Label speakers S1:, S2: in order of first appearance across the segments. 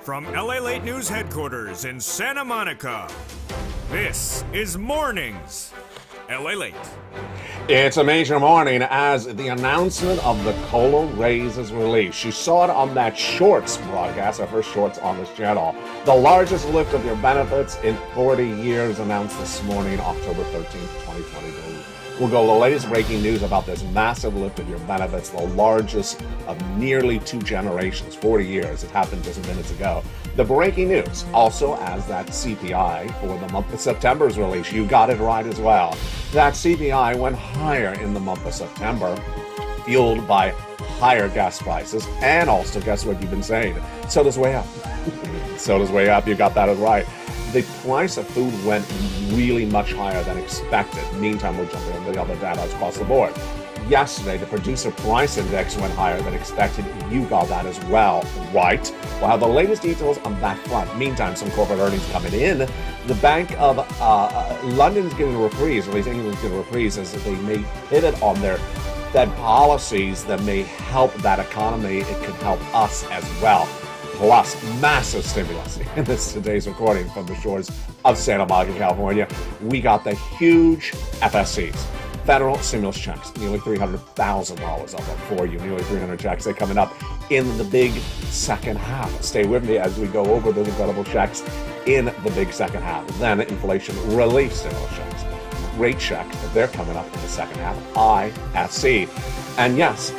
S1: From LA Late News headquarters in Santa Monica, this is Mornings, LA Late.
S2: It's a major morning as the announcement of the COLA raise is released. You saw it on that Shorts broadcast, our first Shorts on this channel. The largest lift of your benefits in 40 years announced this morning, October 13th, 2022. We'll go to the latest breaking news about this massive lift of your benefits, the largest of nearly 2 generations, 40 years. It happened just minutes ago. The breaking news, also as that CPI for the month of September is released. You got it right as well. That CPI went higher in the month of September, fueled by higher gas prices. And also, guess what you've been saying? Soda's way up. Soda's way up. You got that right. The price of food went really much higher than expected. Meantime, we'll jump into the other data across the board. Yesterday, the producer price index went higher than expected. You got that as well, right? We'll have the latest details on that front. Meantime, some corporate earnings coming in. The Bank of London's getting a reprise, or at least England's getting a reprise, as they may pivot on their Fed policies that may help that economy. It could help us as well. Plus, massive stimulus in this today's recording from the shores of Santa Monica, California. We got the huge FSCs, federal stimulus checks, nearly $300,000 of them for you, nearly 300 checks. They're coming up in the big second half. Stay with me as we go over those incredible checks in the big second half. Then inflation relief stimulus checks, rate checks, they're coming up in the second half, ISC. And yes,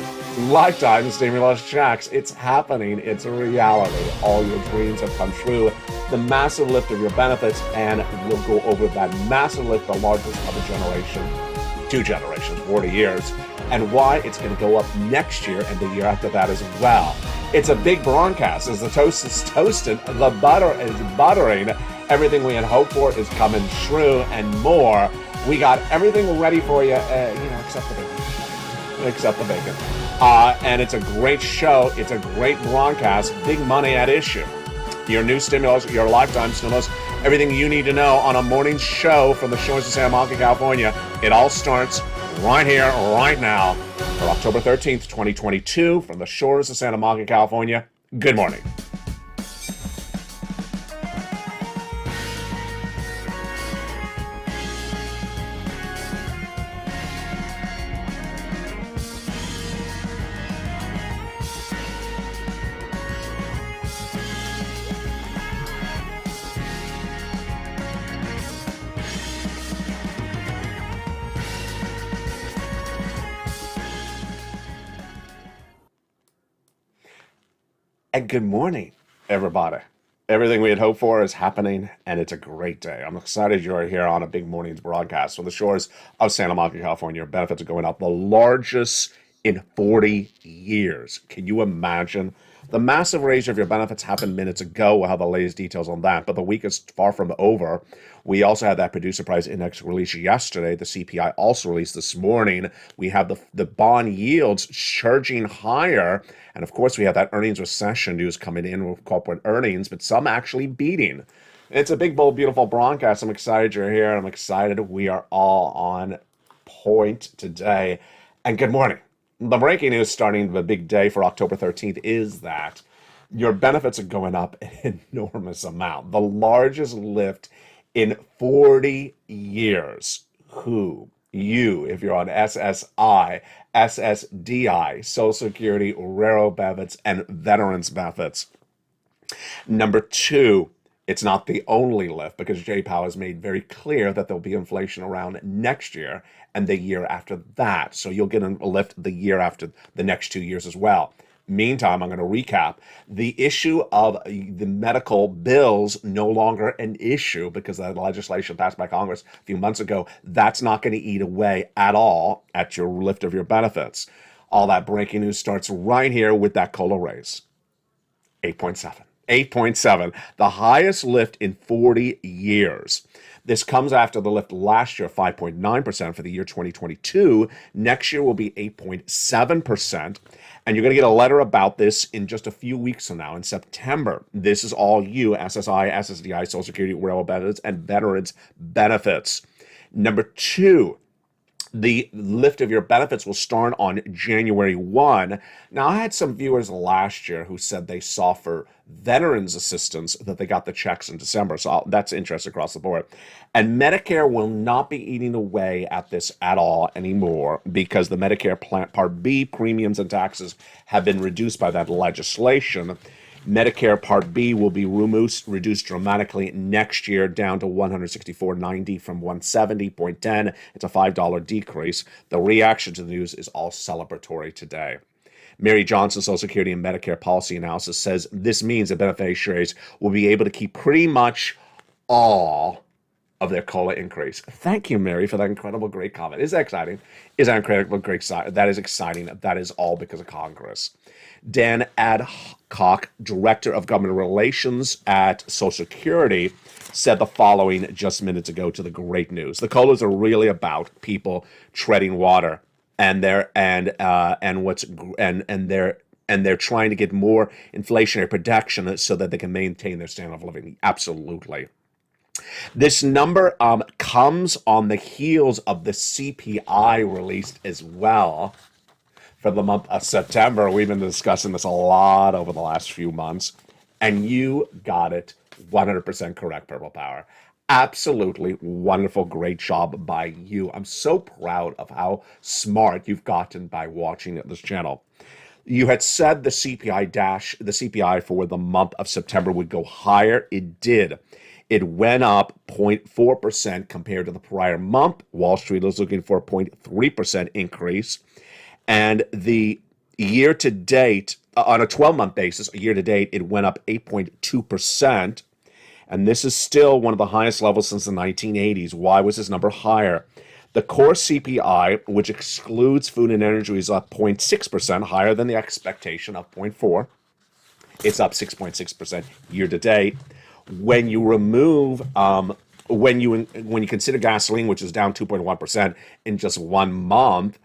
S2: lifetime stimulus checks. It's happening. It's a reality. All your dreams have come true. The massive lift of your benefits, and we'll go over that massive lift, the largest of a generation, 2 generations, 40 years, and why it's going to go up next year and the year after that as well. It's a big broadcast as the toast is toasted, the butter is buttering. Everything we had hoped for is coming true and more. We got everything ready for you, except the bacon. Except the bacon. And it's a great show. It's a great broadcast. Big money at issue. Your new stimulus, your lifetime stimulus, everything you need to know on a morning show from the shores of Santa Monica, California. It all starts right here, right now, for October 13th, 2022, from the shores of Santa Monica, California. Good morning. And good morning, everybody. Everything we had hoped for is happening, and it's a great day. I'm excited you're here on a big morning's broadcast from the shores of Santa Monica, California. Your benefits are going up, the largest in 40 years. Can you imagine? The massive raise of your benefits happened minutes ago. We'll have the latest details on that, but the week is far from over. We also had that producer price index released yesterday. The CPI also released this morning. We have the bond yields surging higher. And of course, we have that earnings recession news coming in with corporate earnings, but some actually beating. It's a big, bold, beautiful broadcast. I'm excited you're here. I'm excited we are all on point today. And good morning. The breaking news starting the big day for October 13th is that your benefits are going up an enormous amount. The largest lift in 40 years. Who? You, if you're on SSI, SSDI, Social Security, railroad benefits, and veterans benefits. Number 2, it's not the only lift because Jay Powell has made very clear that there'll be inflation around next year and the year after that. So you'll get a lift the year after the next 2 years as well. Meantime, I'm going to recap. The issue of the medical bills no longer an issue because the legislation passed by Congress a few months ago. That's not going to eat away at all at your lift of your benefits. All that breaking news starts right here with that COLA raise. 8.7. 8.7, the highest lift in 40 years. This comes after the lift last year, 5.9% for the year 2022. Next year will be 8.7%. And you're going to get a letter about this in just a few weeks from now in September. This is all you, SSI, SSDI, Social Security, railroad benefits, and veterans benefits. Number 2, The lift of your benefits will start on January 1. Now, I had some viewers last year who said they saw for veterans assistance that they got the checks in December. So that's interest across the board. And Medicare will not be eating away at this at all anymore because the Medicare Part B premiums and taxes have been reduced by that legislation. Medicare Part B will be reduced dramatically next year down to $164.90 from $170.10. It's a $5 decrease. The reaction to the news is all celebratory today. Mary Johnson, Social Security and Medicare Policy Analysis, says this means that beneficiaries will be able to keep pretty much all of their COLA increase. Thank you, Mary, for that incredible, great comment. Is that exciting? Is that incredible, great? That is exciting. That is all because of Congress. Dan Adcock, Director of Government Relations at Social Security, said the following just minutes ago to the great news. The COLAs are really about people treading water, and they're trying to get more inflationary protection so that they can maintain their standard of living. Absolutely. This number comes on the heels of the CPI released as well for the month of September. We've been discussing this a lot over the last few months, and you got it 100% correct, Purple Power. Absolutely wonderful, great job by you. I'm so proud of how smart you've gotten by watching this channel. You had said the CPI for the month of September would go higher. It did. It went up 0.4% compared to the prior month. Wall Street was looking for a 0.3% increase. And the year to date, on a 12-month basis, year to date, it went up 8.2%. And this is still one of the highest levels since the 1980s. Why was this number higher? The core CPI, which excludes food and energy, is up 0.6%, higher than the expectation of 0.4%. It's up 6.6% year to date. When you remove, when you consider gasoline, which is down 2.1% in just 1 month,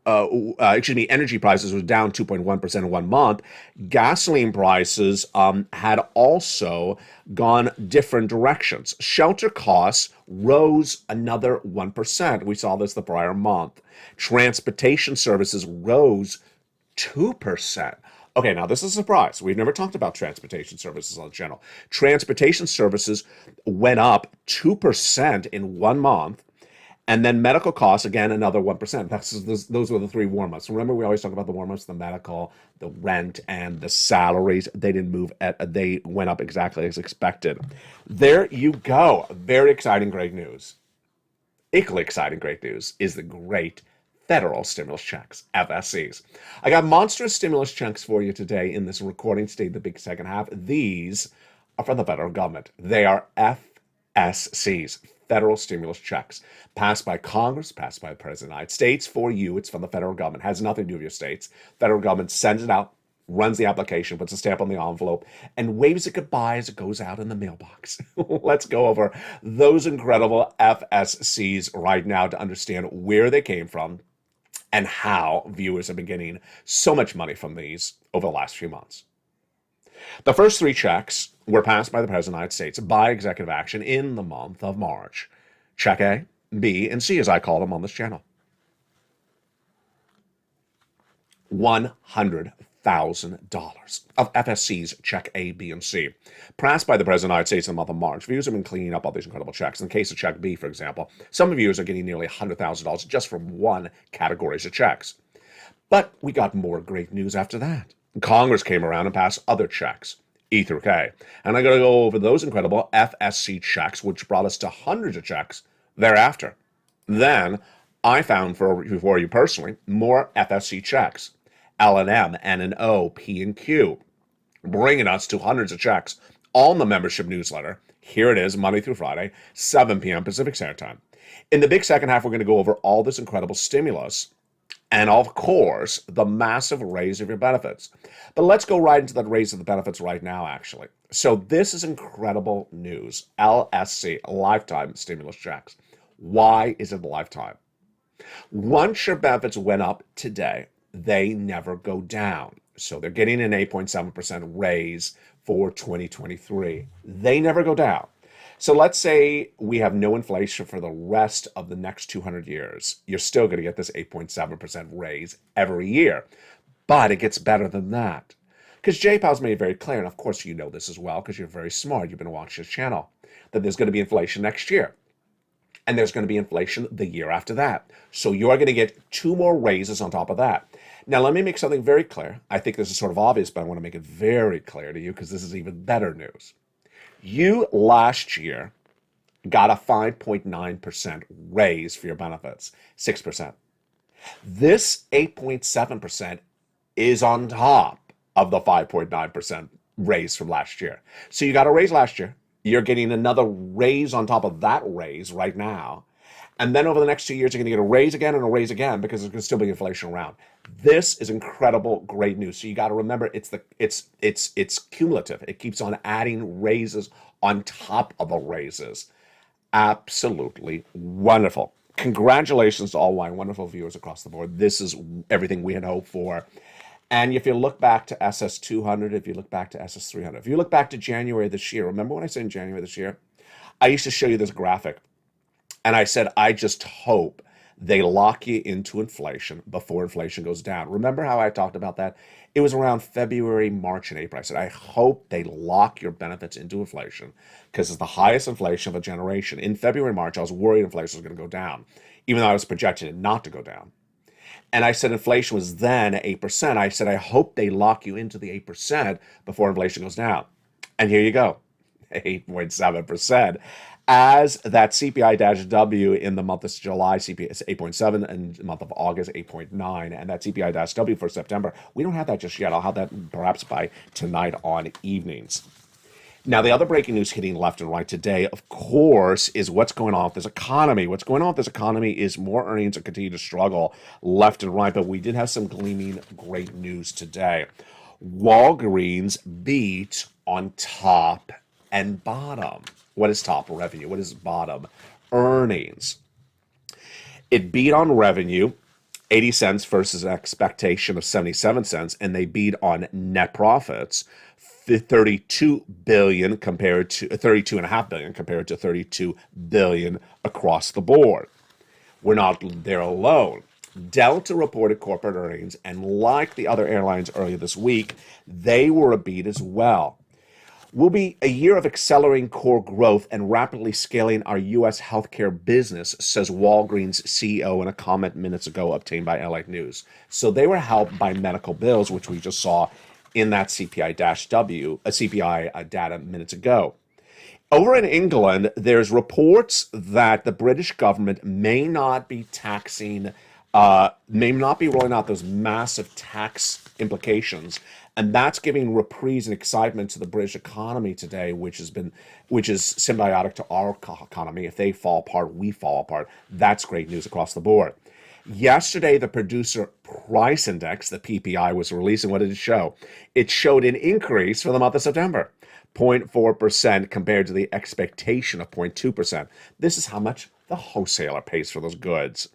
S2: energy prices were down 2.1% in 1 month. Gasoline prices had also gone different directions. Shelter costs rose another 1%. We saw this the prior month. Transportation services rose 2%. Okay, now this is a surprise. We've never talked about transportation services in general. Transportation services went up 2% in 1 month. And then medical costs, again, another 1%. Those were the 3 warm ups. Remember, we always talk about the warm ups, the medical, the rent, and the salaries. They didn't move. They went up exactly as expected. There you go. Very exciting, great news. Equally exciting, great news is the great federal stimulus checks, FSCs. I got monstrous stimulus checks for you today in this recording state, the big second half. These are from the federal government. They are FSCs, federal stimulus checks, passed by Congress, passed by the President of the United States. For you, it's from the federal government. It has nothing to do with your states. Federal government sends it out, runs the application, puts a stamp on the envelope, and waves it goodbye as it goes out in the mailbox. Let's go over those incredible FSCs right now to understand where they came from and how viewers have been getting so much money from these over the last few months. The first 3 checks were passed by the President of the United States by executive action in the month of March. Check A, B, and C, as I call them on this channel. $100,000 of FSCs, check A, B, and C. Passed by the President of the United States in the month of March. Viewers have been cleaning up all these incredible checks. In the case of check B, for example, some viewers are getting nearly $100,000 just from one category of checks. But we got more great news after that. Congress came around and passed other checks, E through K. And I'm going to go over those incredible FSC checks, which brought us to hundreds of checks thereafter. Then I found for you personally more FSC checks, L and M, N and O, P and Q, bringing us to hundreds of checks on the membership newsletter. Here it is, Monday through Friday, 7 p.m. Pacific Standard Time. In the big second half, we're going to go over all this incredible stimulus and, of course, the massive raise of your benefits. But let's go right into that raise of the benefits right now, actually. So this is incredible news. LSC, lifetime stimulus checks. Why is it lifetime? Once your benefits went up today, they never go down. So they're getting an 8.7% raise for 2023. They never go down. So let's say we have no inflation for the rest of the next 200 years. You're still going to get this 8.7% raise every year. But it gets better than that. Because J-Pow's made it very clear, and of course you know this as well because you're very smart, you've been watching this channel, that there's going to be inflation next year. And there's going to be inflation the year after that. So you're going to get 2 more raises on top of that. Now, let me make something very clear. I think this is sort of obvious, but I want to make it very clear to you because this is even better news. You last year got a 5.9% raise for your benefits, 6%. This 8.7% is on top of the 5.9% raise from last year. So you got a raise last year. You're getting another raise on top of that raise right now. And then over the next 2 years, you're going to get a raise again and a raise again because there's going to still be inflation around. This is incredible, great news. So you got to remember, it's cumulative. It keeps on adding raises on top of the raises. Absolutely wonderful. Congratulations to all my wonderful viewers across the board. This is everything we had hoped for. And if you look back to SS200, if you look back to SS300, if you look back to January this year, remember when I said in January this year, I used to show you this graphic. And I said, I just hope they lock you into inflation before inflation goes down. Remember how I talked about that? It was around February, March, and April. I said, I hope they lock your benefits into inflation because it's the highest inflation of a generation. In February, March, I was worried inflation was going to go down, even though I was projecting it not to go down. And I said inflation was then 8%. I said, I hope they lock you into the 8% before inflation goes down. And here you go, 8.7%. As that CPI-W in the month of July, CPI is 8.7, and the month of August, 8.9, and that CPI-W for September, we don't have that just yet. I'll have that perhaps by tonight on evenings. Now, the other breaking news hitting left and right today, of course, is what's going on with this economy. What's going on with this economy is more earnings that continue to struggle left and right, but we did have some gleaming great news today. Walgreens beat on top and bottom. What is top? Revenue. What is bottom? Earnings. It beat on revenue, 80 cents versus an expectation of 77 cents, and they beat on net profits, 32 billion compared to 32.5 billion compared to 32 billion across the board. We're not there alone. Delta reported corporate earnings, and like the other airlines earlier this week, they were a beat as well. Will be a year of accelerating core growth and rapidly scaling our U.S. healthcare business, says Walgreens CEO in a comment minutes ago obtained by LA News. So they were helped by medical bills, which we just saw in that CPI-W, CPI data minutes ago. Over in England, there's reports that the British government may not be rolling out those massive tax implications, and that's giving reprise and excitement to the British economy today, which is symbiotic to our economy. If they fall apart, we fall apart. That's great news across the board. Yesterday, the producer price index, the PPI, was released, and what did it show? It showed an increase for the month of September, 0.4% compared to the expectation of 0.2%. This is how much the wholesaler pays for those goods.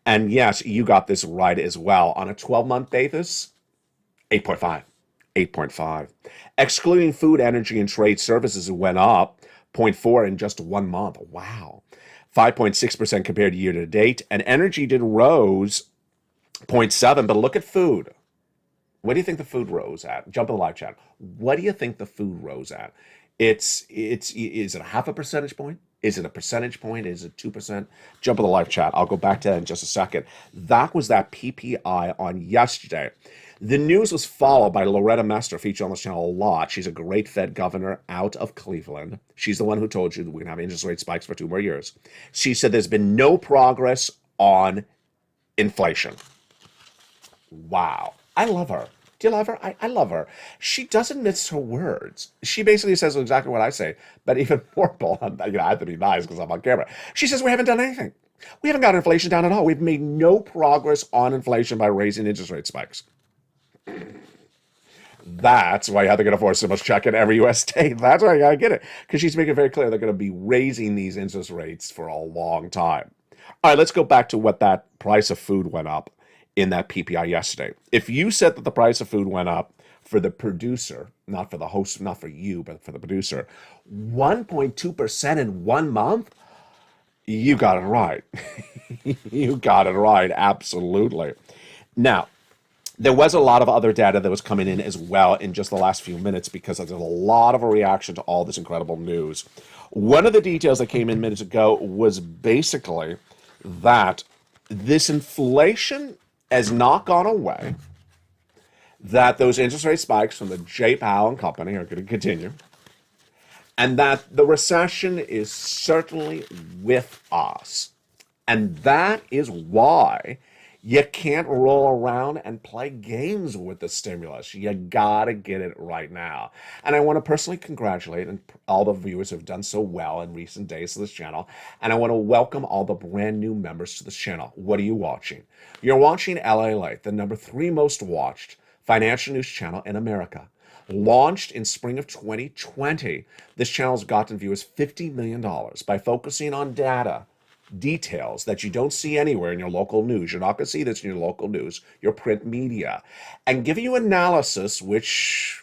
S2: And yes, you got this right as well. On a 12-month basis, 8.5. 8.5. Excluding food, energy, and trade services, it went up 0.4 in just 1 month. Wow. 5.6% compared to year to date. And energy did rose 0.7, but look at food. What do you think the food rose at? Jump in the live chat. What do you think the food rose at? Is it a half a percentage point? Is it a percentage point? Is it 2%? Jump in the live chat. I'll go back to that in just a second. That was that PPI on yesterday. The news was followed by Loretta Mester, featured on this channel a lot. She's a great Fed governor out of Cleveland. She's the one who told you that we're going to have interest rate spikes for 2 more years. She said there's been no progress on inflation. Wow. I love her. Do you love her? I love her. She doesn't miss her words. She basically says exactly what I say, but even more blunt. I have to be nice because I'm on camera. She says we haven't done anything. We haven't got inflation down at all. We've made no progress on inflation by raising interest rate spikes. That's why they're going to force so much check in every U.S. state. That's why I got to get it. Because she's making it very clear they're going to be raising these interest rates for a long time. All right, let's go back to what that price of food went up. in that PPI yesterday. If you said that the price of food went up for the producer, not for the host, not for you, but for the producer, 1.2% in 1 month, you got it right. You got it right, absolutely. Now, there was a lot of other data that was coming in as well in just the last few minutes because there's a lot of a reaction to all this incredible news. One of the details that came in minutes ago was basically that this inflation has not gone away, that those interest rate spikes from the J. Powell and company are going to continue, and that the recession is certainly with us. And that is why you can't roll around and play games with the stimulus. You gotta get it right now. And I want to personally congratulate all the viewers who have done so well in recent days to this channel. And I want to welcome all the brand new members to this channel. What are you watching? You're watching LA Late, the #3 most watched financial news channel in America. Launched in spring of 2020, this channel's gotten viewers $50 million by focusing on data, details that you don't see anywhere in your local news. You're not going to see this in your local news, your print media, and giving you analysis, which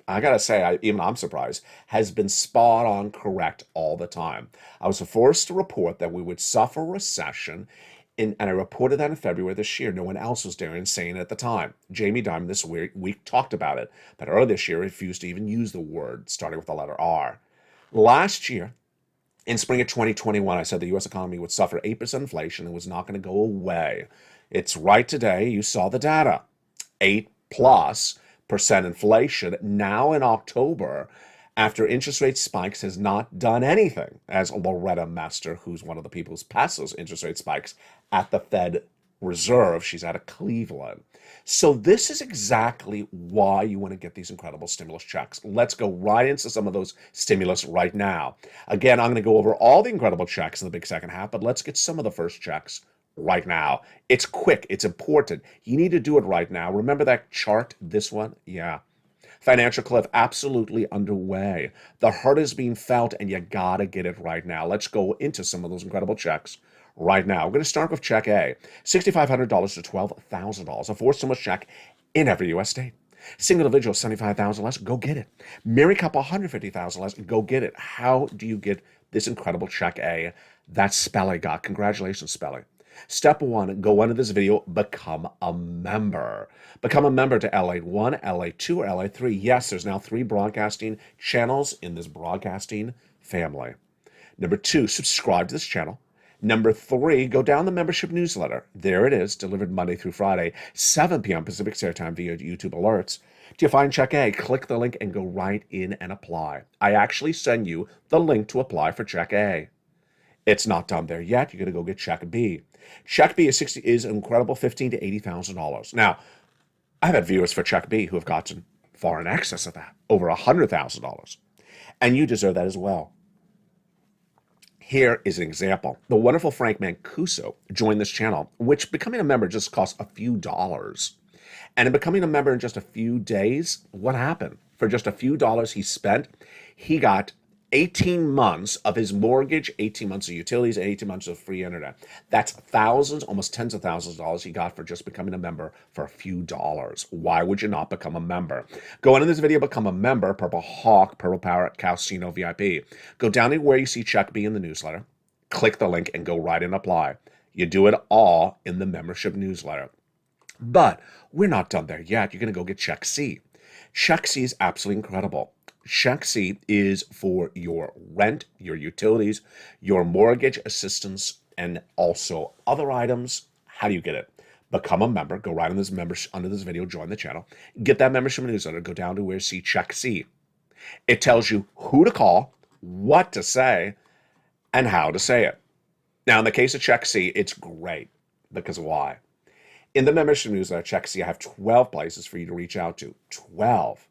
S2: I got to say, even I'm surprised, has been spot on correct all the time. I was forced to report that we would suffer recession, and I reported that in February this year. No one else was daring saying it at the time. Jamie Dimon this week talked about it, but earlier this year refused to even use the word starting with the letter R. Last year, in spring of 2021, I said the U.S. economy would suffer 8% inflation and was not going to go away. It's right today. You saw the data. 8+% inflation now in October after interest rate spikes has not done anything, as Loretta Mester, who's one of the people who passed those interest rate spikes at the Fed Reserve, she's out of Cleveland. So this is exactly why you want to get these incredible stimulus checks. Let's go right into some of those stimulus right now. Again, I'm going to go over all the incredible checks in the big second half, but let's get some of the first checks right now. It's quick. It's important. You need to do it right now. Remember that chart, this one? Yeah. Financial cliff absolutely underway. The hurt is being felt, and you got to get it right now. Let's go into some of those incredible checks right now. We're going to start with check A, $6,500 to $12,000, a forced stimulus check in every U.S. state. Single individual, $75,000 less, go get it. Married couple, $150,000 less, go get it. How do you get this incredible check A? That's Spelly got. Congratulations, Spelly. Step 1, go under this video, become a member. Become a member to LA1, LA2, or LA3. Yes, there's now 3 broadcasting channels in this broadcasting family. Number 2, subscribe to this channel. Number 3, go down the membership newsletter. There it is, delivered Monday through Friday, 7 p.m. Pacific Standard Time via YouTube alerts. Do you find check A? Click the link and go right in and apply. I actually send you the link to apply for check A. It's not done there yet. You're going to go get check B. Check B is an incredible $15,000 to $80,000. Now, I've had viewers for check B who have gotten far in excess of that, over $100,000. And you deserve that as well. Here is an example. The wonderful Frank Mancuso joined this channel, which becoming a member just costs a few dollars. And in becoming a member in just a few days, what happened? For just a few dollars he spent, he got 18 months of his mortgage, 18 months of utilities, and 18 months of free internet. That's thousands, almost tens of thousands of dollars he got for just becoming a member for a few dollars. Why would you not become a member? Go into this video, become a member, Purple Hawk, Purple Parrot, Calcino VIP. Go down to where you see check B in the newsletter, click the link, and go right and apply. You do it all in the membership newsletter. But we're not done there yet. You're going to go get check C. Check C is absolutely incredible. Check C is for your rent, your utilities, your mortgage assistance, and also other items. How do you get it? Become a member. Go right on this under this video, join the channel. Get that membership newsletter. Go down to where you see check C. It tells you who to call, what to say, and how to say it. Now, in the case of check C, it's great. Because why? In the membership newsletter, check C, I have 12 places for you to reach out to. 12.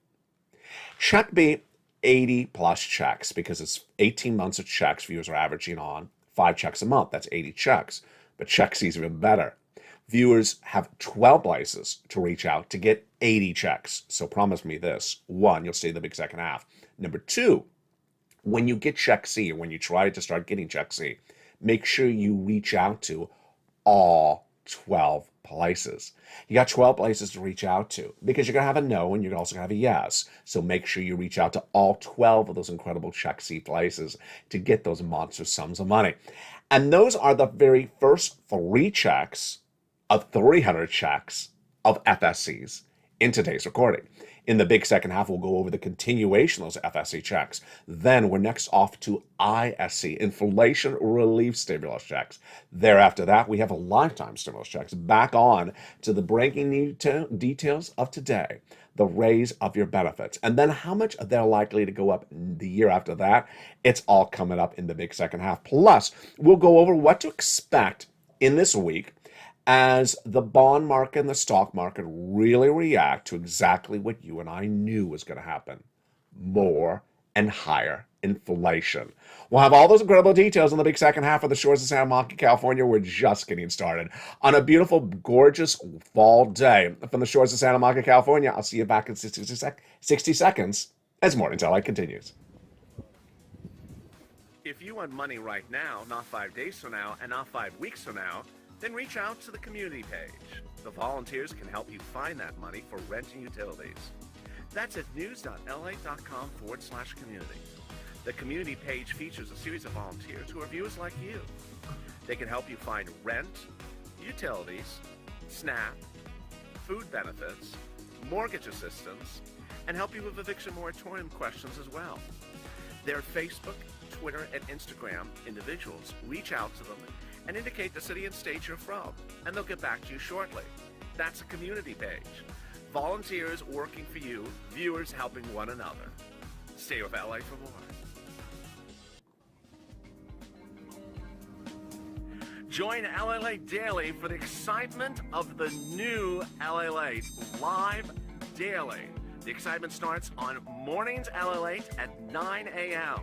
S2: Check B, 80 plus checks, because it's 18 months of checks viewers are averaging on 5 checks a month. That's 80 checks. But check C is even better. Viewers have 12 places to reach out to get 80 checks. So promise me this. 1, you'll stay the big second half. Number 2, when you get check C, or when you try to start getting check C, make sure you reach out to all 12 places. You got 12 places to reach out to because you're going to have a no and you're also going to have a yes. So make sure you reach out to all 12 of those incredible check seat places to get those monster sums of money. And those are the very first 3 checks of 300 checks of FSCs in today's recording. In the big second half, we'll go over the continuation of those FSC checks. Then we're next off to ISC, inflation relief stimulus checks. Thereafter that, we have a lifetime stimulus checks. Back on to the breaking details of today, the raise of your benefits, and then how much they're likely to go up the year after that. It's all coming up in the big second half. Plus, we'll go over what to expect in this week as the bond market and the stock market really react to exactly what you and I knew was going to happen. More and higher inflation. We'll have all those incredible details in the big second half of the shores of Santa Monica, California. We're just getting started on a beautiful, gorgeous fall day from the shores of Santa Monica, California. I'll see you back in 60 seconds as Mornings LA continues.
S3: If you want money right now, not 5 days from now, and not 5 weeks from now, then reach out to the community page. The volunteers can help you find that money for rent and utilities. That's at news.la.com/community. The community page features a series of volunteers who are viewers like you. They can help you find rent, utilities, SNAP, food benefits, mortgage assistance, and help you with eviction moratorium questions as well. Their Facebook, Twitter, and Instagram individuals reach out to them and indicate the city and state you're from, and they'll get back to you shortly. That's a community page. Volunteers working for you, viewers helping one another. Stay with LA for more. Join LA Daily for the excitement of the new LA live daily. The excitement starts on Mornings LA at 9 a.m.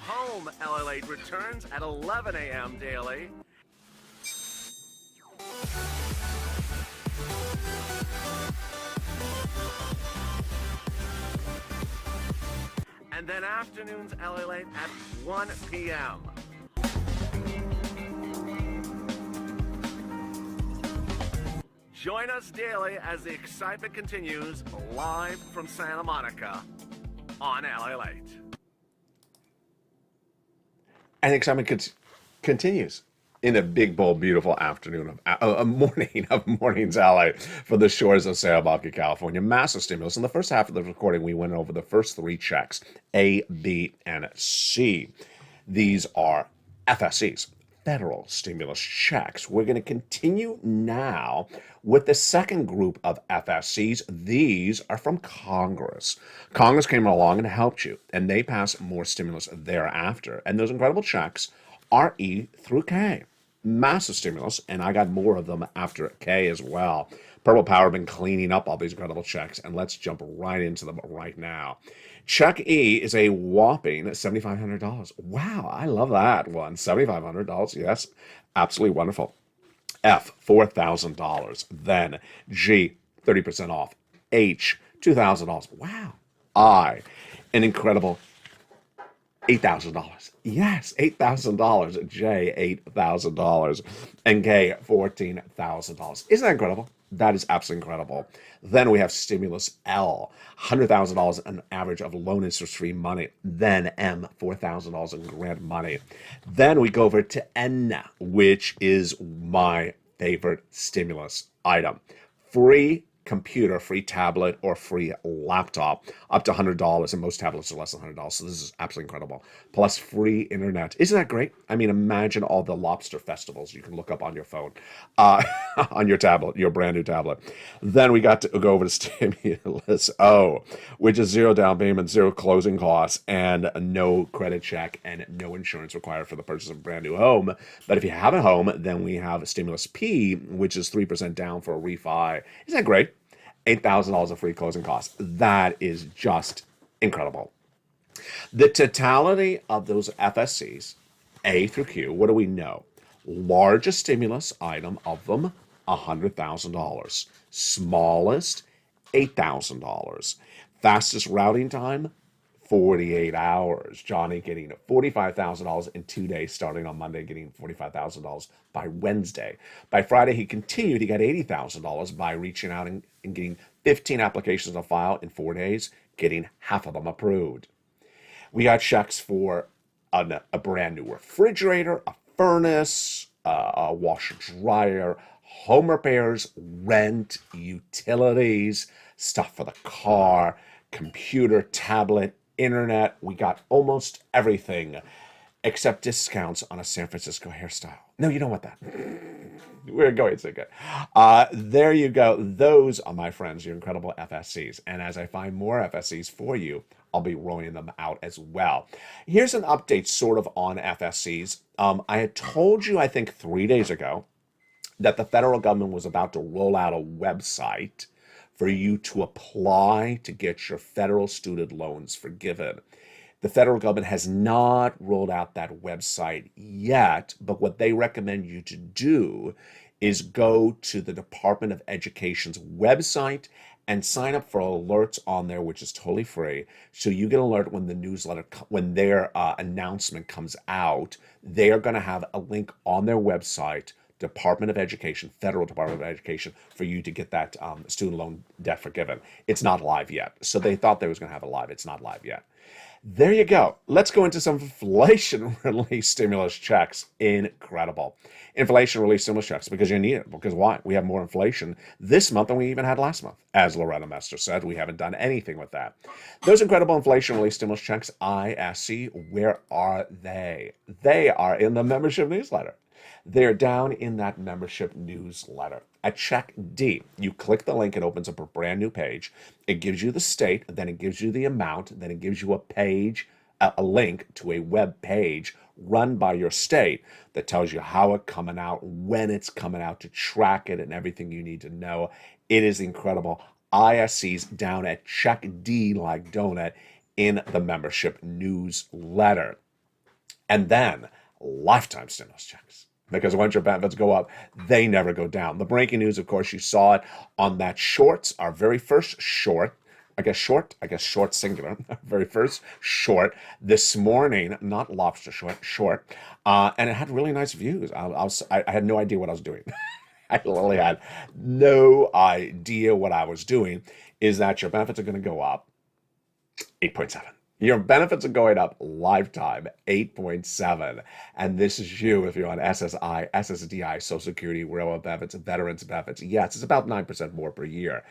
S3: Home LA returns at 11 a.m. daily. And then afternoons LA at 1 p.m. Join us daily as the excitement continues live from Santa Monica on LA Late.
S2: And the excitement continues in a big, bold, beautiful afternoon of morning of Mornings LA for the shores of Santa Monica, California. Massive stimulus. In the first half of the recording, we went over the first 3 checks, A, B, and C. These are FSCs, federal stimulus checks. We're going to continue now with the second group of FSCs. These are from Congress. Congress came along and helped you, and they passed more stimulus thereafter. And those incredible checks are E through K. Massive stimulus, and I got more of them after K as well. Purple Power have been cleaning up all these incredible checks, and let's jump right into them right now. Check E is a whopping $7,500. Wow, I love that one. $7,500, yes, absolutely wonderful. F, $4,000. Then G, 30% off. H, $2,000. Wow. I, an incredible $8,000. Yes, $8,000. J, $8,000. And K, $14,000. Isn't that incredible? That is absolutely incredible. Then we have Stimulus L, $100,000 an average of loan interest-free money. Then M, $4,000 in grant money. Then we go over to N, which is my favorite stimulus item. Free computer, free tablet, or free laptop, up to $100, and most tablets are less than $100, so this is absolutely incredible. Plus free internet. Isn't that great? I mean, imagine all the lobster festivals you can look up on your phone, on your tablet, your brand new tablet. Then we got to go over to Stimulus O, which is 0 down payment, 0 closing costs, and no credit check, and no insurance required for the purchase of a brand new home. But if you have a home, then we have Stimulus P, which is 3% down for a refi. Isn't that great? $8,000 of free closing costs. That is just incredible. The totality of those FSCs, A through Q, what do we know? Largest stimulus item of them, $100,000. Smallest, $8,000. Fastest routing time, 48 hours. Johnny getting $45,000 in 2 days, starting on Monday, getting $45,000 by Wednesday. By Friday, he continued. He got $80,000 by reaching out and getting 15 applications on file in 4 days, getting half of them approved. We got checks for a brand new refrigerator, a furnace, a washer dryer, home repairs, rent, utilities, stuff for the car, computer, tablet, internet. We got almost everything except discounts on a San Francisco hairstyle. No, you don't want that. We're going so good. There you go. Those are, my friends, your incredible FSCs. And as I find more FSCs for you, I'll be rolling them out as well. Here's an update sort of on FSCs. I had told you, I think 3 days ago, that the federal government was about to roll out a website for you to apply to get your federal student loans forgiven. The federal government has not rolled out that website yet, but what they recommend you to do is go to the Department of Education's website and sign up for alerts on there, which is totally free. So you get an alert when the newsletter, when their announcement comes out. They are going to have a link on their website, Department of Education, Federal Department of Education, for you to get that student loan debt forgiven. It's not live yet. So they thought they was going to have it live. It's not live yet. There you go. Let's go into some inflation relief stimulus checks. Incredible. Inflation relief stimulus checks, because you need it. Because why? We have more inflation this month than we even had last month. As Loretta Mester said, we haven't done anything with that. Those incredible inflation relief stimulus checks, ISC, where are they? They are in the membership newsletter. They're down in that membership newsletter. At Check D, you click the link, it opens up a brand new page. It gives you the state, then it gives you the amount, then it gives you a page, a link to a web page run by your state that tells you how it's coming out, when it's coming out, to track it, and everything you need to know. It is incredible. ISC's down at Check D like donut in the membership newsletter. And then lifetime stimulus checks. Because once your benefits go up, they never go down. The breaking news, of course, you saw it on that shorts, our very first short, I guess short singular, very first short this morning, not lobster short, and it had really nice views. I had no idea what I was doing. I literally had no idea what I was doing. Is that your benefits are going to go up 8.7. Your benefits are going up lifetime 8.7. And this is you if you're on SSI, SSDI, Social Security, railroad benefits, veterans benefits. Yes, it's about 9% more per year.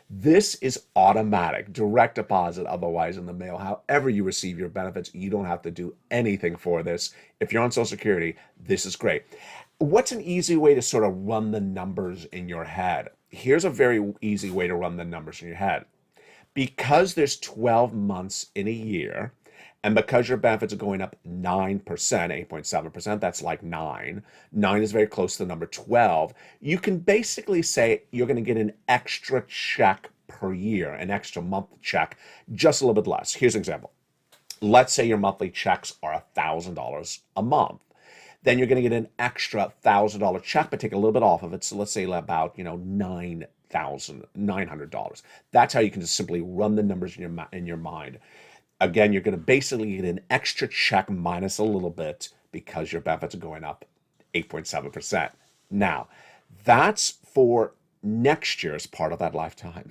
S2: This is automatic, direct deposit, otherwise in the mail. However you receive your benefits, you don't have to do anything for this. If you're on Social Security, this is great. What's an easy way to sort of run the numbers in your head? Here's a very easy way to run the numbers in your head. Because there's 12 months in a year, and because your benefits are going up 9%, 8.7%, that's like 9. 9 is very close to the number 12. You can basically say you're going to get an extra check per year, an extra month check, just a little bit less. Here's an example. Let's say your monthly checks are $1,000 a month. Then you're going to get an extra $1,000 check, but take a little bit off of it. So let's say about, $900. That's how you can just simply run the numbers in your mind. Again, you're going to basically get an extra check minus a little bit because your benefits are going up 8.7%. Now, that's for next year's part of that lifetime.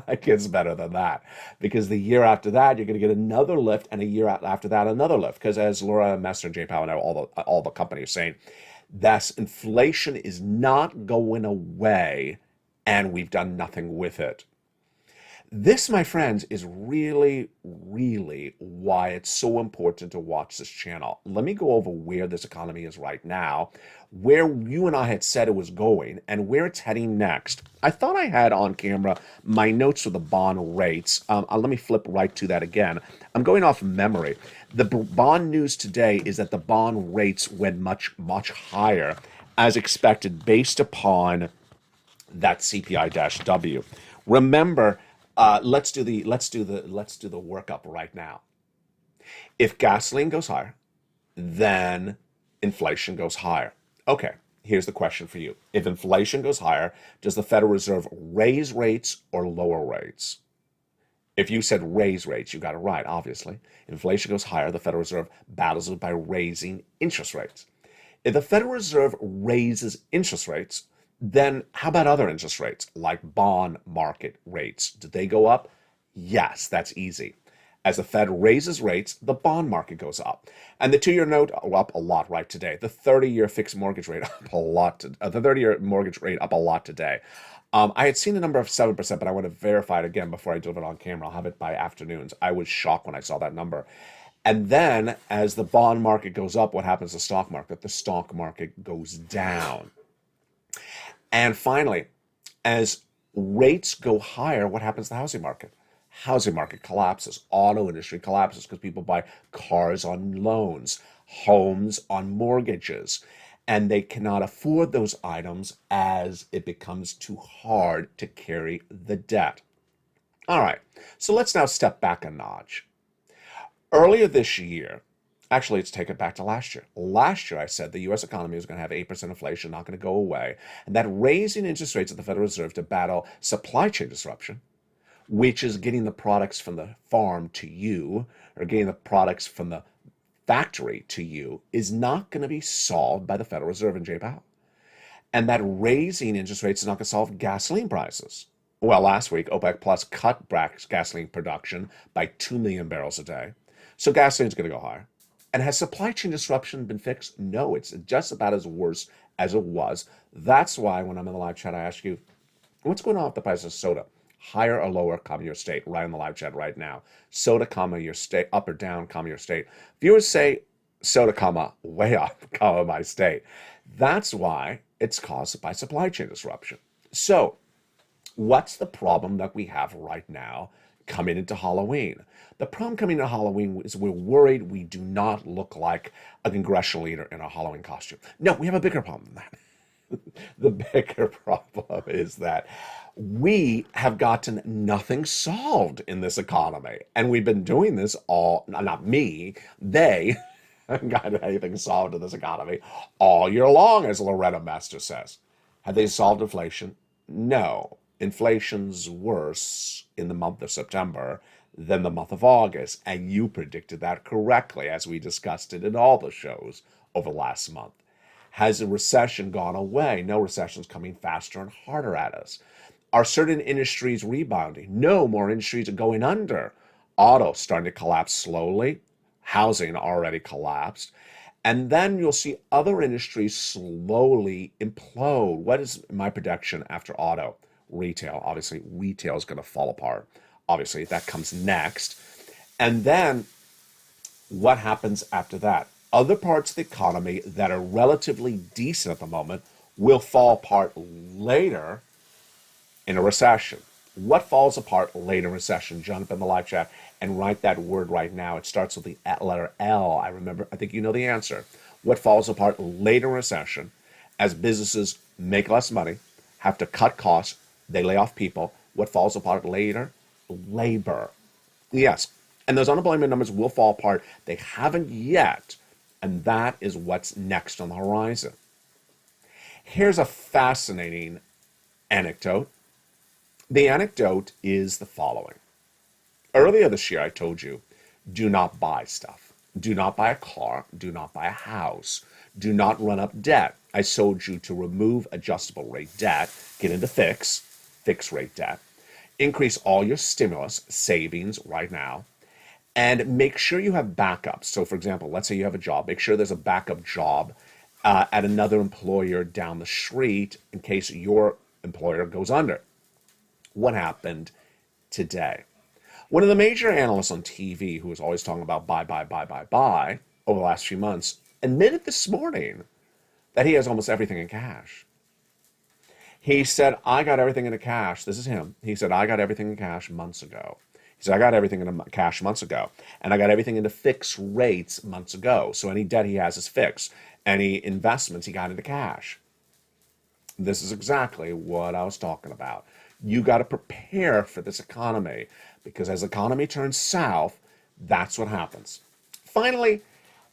S2: It gets better than that, because the year after that, you're going to get another lift, and a year after that, another lift. Because as Laura Mester and Jay Powell and all the companies are saying, that inflation is not going away, and we've done nothing with it. This, my friends, is really, really why it's so important to watch this channel. Let me go over where this economy is right now, where you and I had said it was going, and where it's heading next. I thought I had on camera my notes for the bond rates. Let me flip right to that again. I'm going off memory. The bond news today is that the bond rates went much, much higher as expected based upon that CPI-W. Remember, let's do the workup right now. If gasoline goes higher, then inflation goes higher. Okay, here's the question for you. If inflation goes higher, does the Federal Reserve raise rates or lower rates? If you said raise rates, you got it right, obviously. Inflation goes higher, the Federal Reserve battles it by raising interest rates. If the Federal Reserve raises interest rates, then how about other interest rates, like bond market rates? Do they go up? Yes, that's easy. As the Fed raises rates, the bond market goes up. And the 2-year note up a lot right today. The 30-year fixed mortgage rate up a lot. The 30-year mortgage rate up a lot today. I had seen a number of 7%, but I want to verify it again before I do it on camera. I'll have it by afternoons. I was shocked when I saw that number. And then as the bond market goes up, what happens to the stock market? The stock market goes down. And finally, as rates go higher, what happens to the housing market? Housing market collapses. Auto industry collapses because people buy cars on loans, homes on mortgages, and they cannot afford those items as it becomes too hard to carry the debt. All right, so let's now step back a notch. Earlier this year, actually, let's take it back to last year. Last year, I said the U.S. economy was going to have 8% inflation, not going to go away, and that raising interest rates at the Federal Reserve to battle supply chain disruption, which is getting the products from the farm to you, or getting the products from the factory to you, is not going to be solved by the Federal Reserve and Jay Powell. And that raising interest rates is not going to solve gasoline prices. Well, last week, OPEC Plus cut back gasoline production by 2 million barrels a day. So gasoline's going to go higher. And has supply chain disruption been fixed? No, it's just about as worse as it was. That's why when I'm in the live chat, I ask you, what's going on with the price of soda? Higher or lower, comma your state, right in the live chat right now. Soda, comma your state, up or down, comma your state. Viewers say soda, comma, way up, comma my state. That's why it's caused by supply chain disruption. So what's the problem that we have right now coming into Halloween? The problem coming into Halloween is we're worried we do not look like a congressional leader in a Halloween costume. No, we have a bigger problem than that. The bigger problem is that we have gotten nothing solved in this economy. And we've been doing this all, not me, they haven't gotten anything solved in this economy all year long, as Loretta Master says. Have they solved inflation? No. Inflation's worse in the month of September than the month of August. And you predicted that correctly, as we discussed it in all the shows over the last month. Has a recession gone away? No, recession's coming faster and harder at us. Are certain industries rebounding? No, more industries are going under. Auto starting to collapse slowly. Housing already collapsed. And then you'll see other industries slowly implode. What is my prediction after auto? Retail. Obviously, retail is going to fall apart. Obviously, that comes next. And then what happens after that? Other parts of the economy that are relatively decent at the moment will fall apart later in a recession. What falls apart later in a recession? Jump in the live chat and write that word right now. It starts with the letter L. I think you know the answer. What falls apart later in a recession as businesses make less money, have to cut costs, they lay off people. What falls apart later? Labor. Yes. And those unemployment numbers will fall apart. They haven't yet. And that is what's next on the horizon. Here's a fascinating anecdote. The anecdote is the following. Earlier this year, I told you, do not buy stuff. Do not buy a car. Do not buy a house. Do not run up debt. I told you to remove adjustable rate debt, get into fixed rate debt, increase all your stimulus savings right now, and make sure you have backups. So, for example, let's say you have a job. Make sure there's a backup job at another employer down the street in case your employer goes under. What happened today? One of the major analysts on TV, who was always talking about buy over the last few months, admitted this morning that he has almost everything in cash. He said, I got everything in cash. This is him. He said, I got everything in cash months ago. He said, I got everything in cash months ago. And I got everything into fixed rates months ago. So any debt he has is fixed. Any investments he got into cash. This is exactly what I was talking about. You got to prepare for this economy, because as the economy turns south, that's what happens. Finally,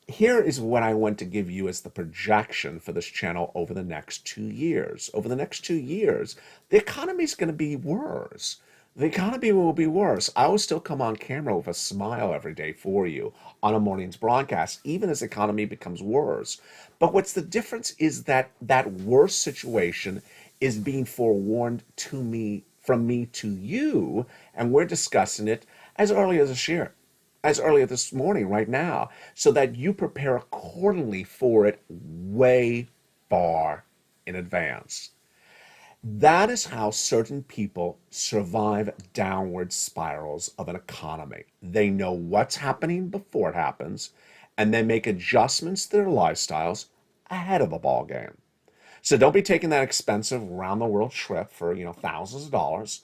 S2: here is what I want to give you as the projection for this channel over the next 2 years. Over the next 2 years, the economy is going to be worse. The economy will be worse. I will still come on camera with a smile every day for you on a morning's broadcast, even as the economy becomes worse. But what's the difference is that that worst situation is being forewarned to me, from me to you, and we're discussing it as early as this year, as early as this morning, right now, so that you prepare accordingly for it way far in advance. That is how certain people survive downward spirals of an economy. They know what's happening before it happens, and they make adjustments to their lifestyles ahead of the ball game. So don't be taking that expensive round the world trip for, thousands of dollars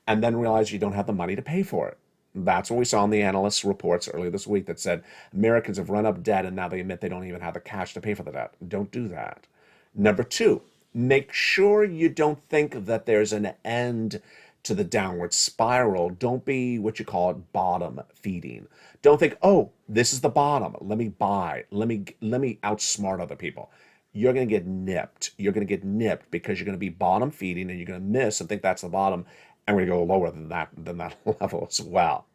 S2: and then realize you don't have the money to pay for it. That's what we saw in the analysts' reports earlier this week that said Americans have run up debt and now they admit they don't even have the cash to pay for the debt. Don't do that. Number two, make sure you don't think that there's an end to the downward spiral. Don't be what you call it bottom feeding. Don't think, oh, this is the bottom. Let me buy. Let me outsmart other people. You're going to get nipped. You're going to get nipped because you're going to be bottom feeding and you're going to miss and think that's the bottom. And we're going to go lower than that level as well.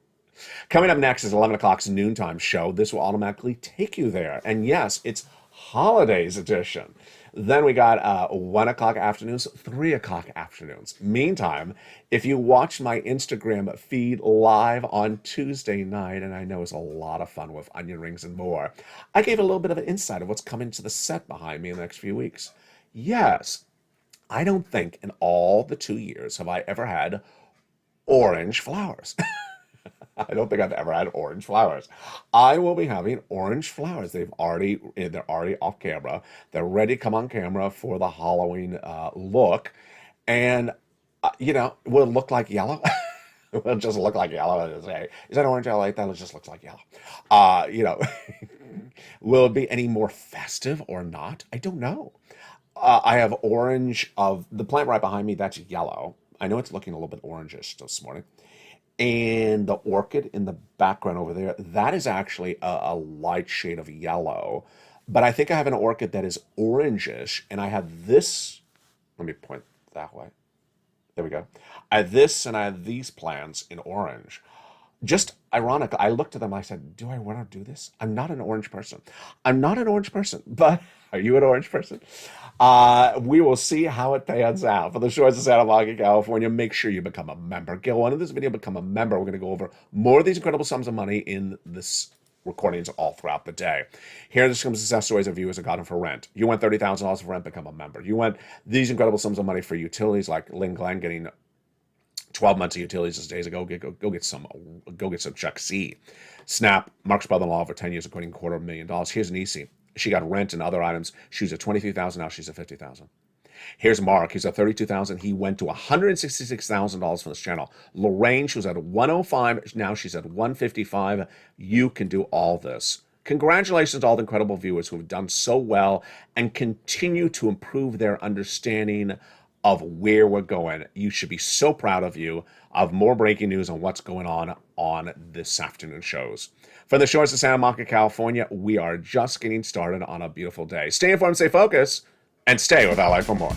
S2: Coming up next is 11 o'clock's noontime show. This will automatically take you there. And yes, it's holidays edition. Then we got 1 o'clock afternoons, 3 o'clock afternoons. Meantime, if you watch my Instagram feed live on Tuesday night, and I know it's a lot of fun with onion rings and more, I gave a little bit of an insight of what's coming to the set behind me in the next few weeks. Yes, I don't think in all the 2 years have I ever had orange flowers. I don't think I've ever had orange flowers. I will be having orange flowers. They're already off camera. They're ready to come on camera for the Halloween look. And, will it look like yellow? Will it just look like yellow and say, is that orange? I like that. It just looks like yellow. Will it be any more festive or not? I don't know. I have orange of the plant right behind me. That's yellow. I know it's looking a little bit orangish this morning. And the orchid in the background over there, that is actually a light shade of yellow. But I think I have an orchid that is orangish, and I have this. Let me point that way. There we go. I have this, and I have these plants in orange. Just ironic. I looked at them. I said, do I want to do this? I'm not an orange person. I'm not an orange person, but are you an orange person? We will see how it pans out. For the shores of Santa Monica, California, make sure you become a member. Get one of this video, become a member. We're going to go over more of these incredible sums of money in this recordings all throughout the day. Here are some success stories of viewers have gotten for rent. You want $30,000 for rent, become a member. You want these incredible sums of money for utilities, like Lynn Glenn getting 12 months of utilities these days. Go get some Chuck C. Snap, Mark's brother-in-law for 10 years, according $250,000. Here's an EC. She got rent and other items. She was at $23,000. Now she's at $50,000. Here's Mark. He's at $32,000. He went to $166,000 for this channel. Lorraine, she was at $105,000. Now she's at $155,000. You can do all this. Congratulations to all the incredible viewers who have done so well and continue to improve their understanding of where we're going. You should be so proud of you. I have more breaking news on what's going on this afternoon shows. From the shores of Santa Monica, California, we are just getting started on a beautiful day. Stay informed, stay focused, and stay with LA for more.